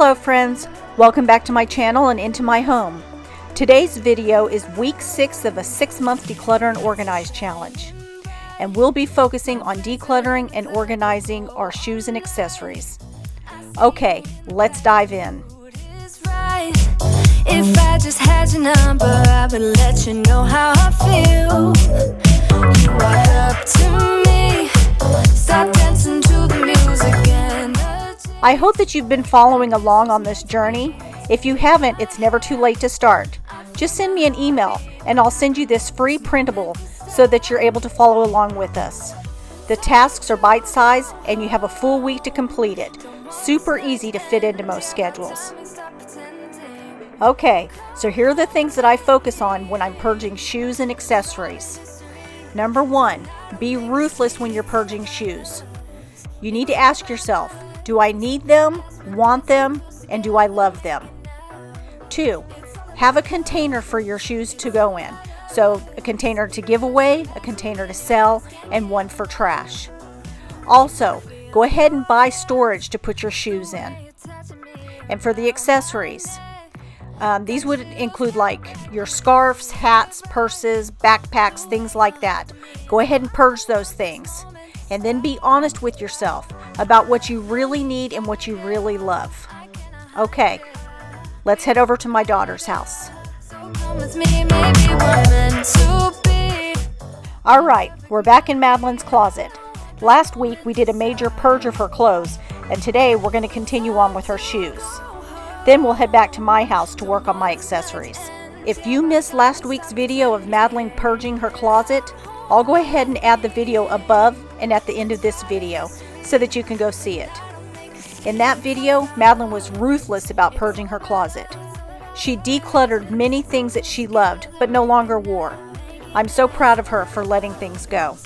Hello friends, welcome back to my channel and into my home. Today's video is week 6 of a 6-month declutter and organize challenge. And we'll be focusing on decluttering and organizing our shoes and accessories. Okay, let's dive in. If I just had your number, I would let you know how I feel. You walk up to me, start dancing to the music and I hope that you've been following along on this journey. If you haven't, it's never too late to start. Just send me an email and I'll send you this free printable so that you're able to follow along with us. The tasks are bite-sized and you have a full week to complete it. Super easy to fit into most schedules. Okay, so here are the things that I focus on when I'm purging shoes and accessories. Number 1, be ruthless when you're purging shoes. You need to ask yourself, do I need them, want them, and do I love them? 2, have a container for your shoes to go in. So a container to give away, a container to sell, and one for trash. Also, go ahead and buy storage to put your shoes in. And for the accessories, these would include like your scarves, hats, purses, backpacks, things like that. Go ahead and purge those things. And then be honest with yourself about what you really need and what you really love. Okay, let's head over to my daughter's house. Alright, we're back in Madeline's closet. Last week we did a major purge of her clothes, and today we're going to continue on with her shoes. Then we'll head back to my house to work on my accessories. If you missed last week's video of Madeline purging her closet, I'll go ahead and add the video above and at the end of this video so that you can go see it. In that video, Madeline was ruthless about purging her closet. She decluttered many things that she loved but no longer wore. I'm so proud of her for letting things go.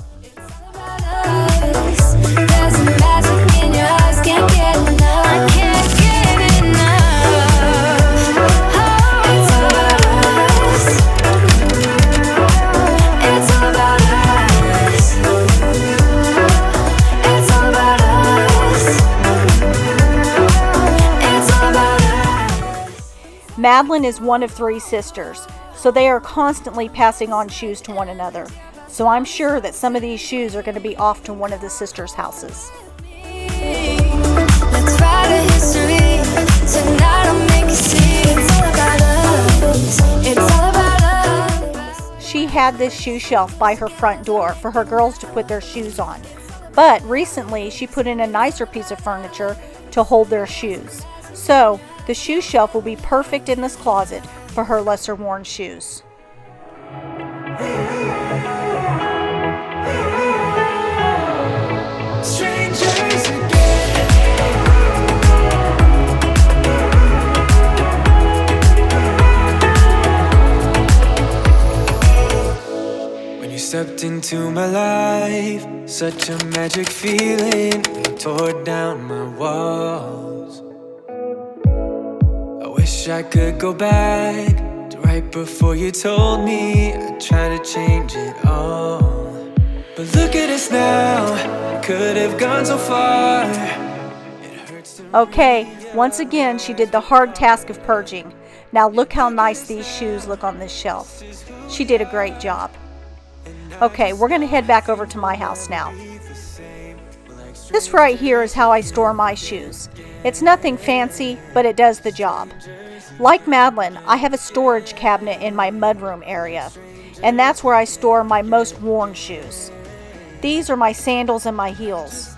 Madeline is one of 3 sisters, so they are constantly passing on shoes to one another. So I'm sure that some of these shoes are going to be off to one of the sisters' houses. Let's write a history. Tonight I'll make you see. It's all about us. It's all about us. She had this shoe shelf by her front door for her girls to put their shoes on. But recently she put in a nicer piece of furniture to hold their shoes. So the shoe shelf will be perfect in this closet for her lesser worn shoes. When you stepped into my life, such a magic feeling, you tore down my walls. I wish I could go back to right before you told me I'd try to change it all. But look at us now, could have gone so far. Okay, once again she did the hard task of purging. Now look how nice these shoes look on this shelf. She did a great job. Okay, we're going to head back over to my house now. This right here is how I store my shoes. It's nothing fancy, but it does the job. Like Madeline, I have a storage cabinet in my mudroom area, and that's where I store my most worn shoes. These are my sandals and my heels.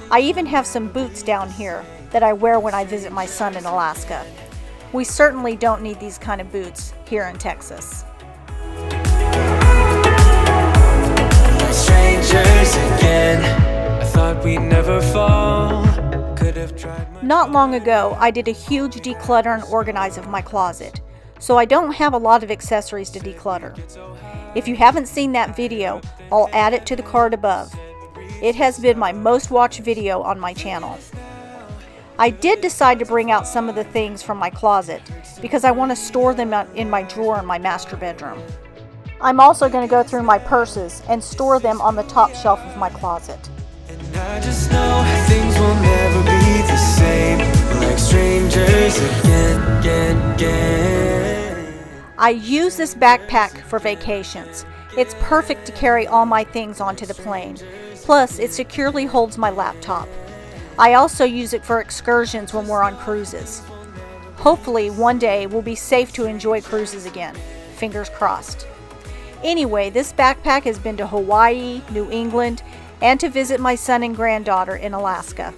I even have some boots down here that I wear when I visit my son in Alaska. We certainly don't need these kind of boots here in Texas. Strangers again, I thought we'd never fall. Not long ago, I did a huge declutter and organize of my closet, so I don't have a lot of accessories to declutter. If you haven't seen that video, I'll add it to the card above. It has been my most watched video on my channel. I did decide to bring out some of the things from my closet because I want to store them in my drawer in my master bedroom. I'm also going to go through my purses and store them on the top shelf of my closet. And I just know things will never be the same. like strangers again. I use this backpack for vacations. It's perfect to carry all my things onto the plane. Plus, it securely holds my laptop. I also use it for excursions when we're on cruises. Hopefully, one day we'll be safe to enjoy cruises again. Fingers crossed. Anyway, this backpack has been to Hawaii, New England, and to visit my son and granddaughter in Alaska.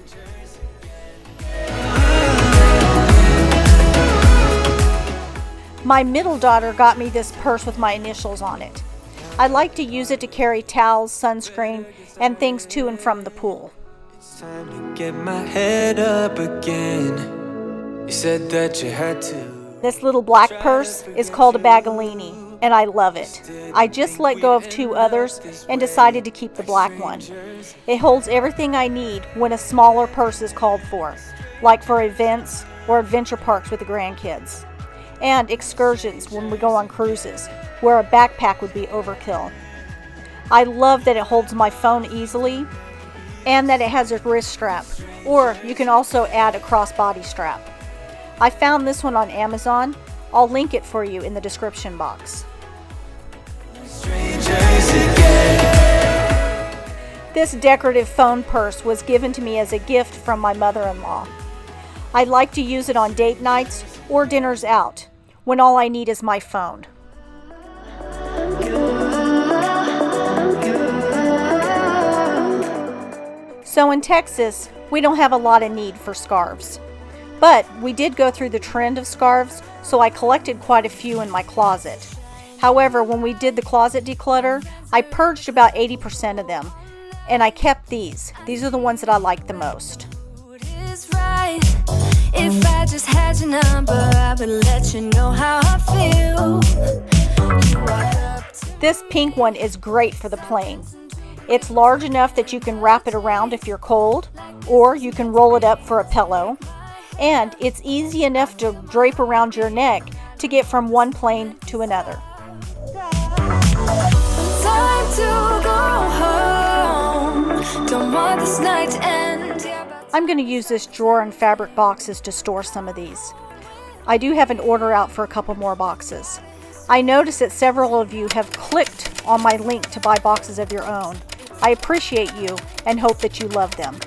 My middle daughter got me this purse with my initials on it. I like to use it to carry towels, sunscreen, and things to and from the pool. It's time to get my head up again. You said that you had to. This little black purse is called a BAGGALINNI, and I love it. I just let go of 2 others and decided to keep the black one. It holds everything I need when a smaller purse is called for, like for events or adventure parks with the grandkids, and excursions when we go on cruises, where a backpack would be overkill. I love that it holds my phone easily and that it has a wrist strap, or you can also add a crossbody strap. I found this one on Amazon. I'll link it for you in the description box. This decorative phone purse was given to me as a gift from my mother-in-law. I like to use it on date nights or dinners out, when all I need is my phone. So in Texas, we don't have a lot of need for scarves. But we did go through the trend of scarves, so I collected quite a few in my closet. However, when we did the closet declutter, I purged about 80% of them, and I kept these. These are the ones that I like the most. If I just had your number, I would let you know how I feel. This pink one is great for the plane. It's large enough that you can wrap it around if you're cold, or you can roll it up for a pillow. And it's easy enough to drape around your neck to get from one plane to another. Time to go home. Don't want this night to end. I'm going to use this drawer and fabric boxes to store some of these. I do have an order out for a couple more boxes. I noticed that several of you have clicked on my link to buy boxes of your own. I appreciate you and hope that you love them.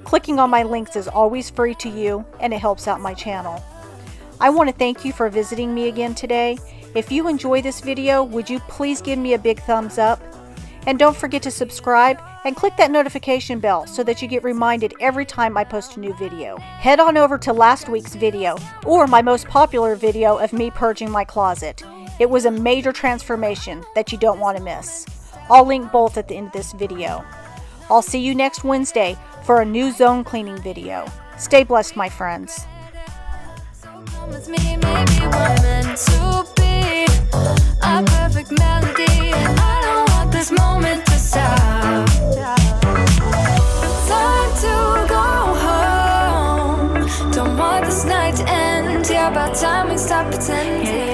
Clicking on my links is always free to you, and it helps out my channel. I want to thank you for visiting me again today. If you enjoy this video, would you please give me a big thumbs up? And don't forget to subscribe and click that notification bell so that you get reminded every time I post a new video. Head on over to last week's video, or my most popular video of me purging my closet. It was a major transformation that you don't want to miss. I'll link both at the end of this video. I'll see you next Wednesday for a new zone cleaning video. Stay blessed, my friends. With me, maybe we're meant to be a perfect melody, and I don't want this moment to stop. Time to go home. Don't want this night to end. Yeah, about time we stop pretending.